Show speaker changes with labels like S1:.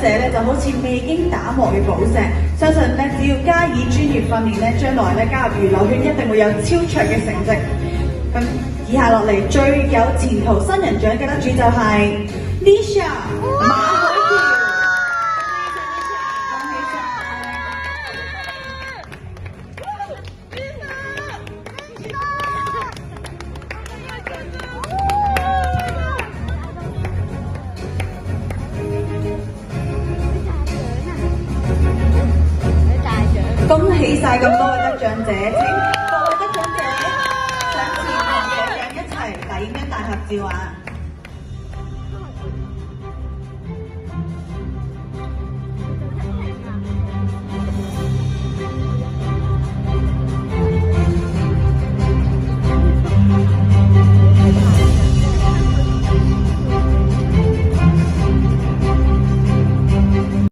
S1: 者咧就好似未經打磨嘅寶石，相信咧只要加以專業訓練咧，將來咧加入娛樂圈一定會有超長嘅成績。咁以下落嚟最有前途新人獎嘅得主就係 Nisha 馬海喬。恭喜晒咁多位得獎者，請各位得獎者上前同獎獎一齊嚟影張大合照啊！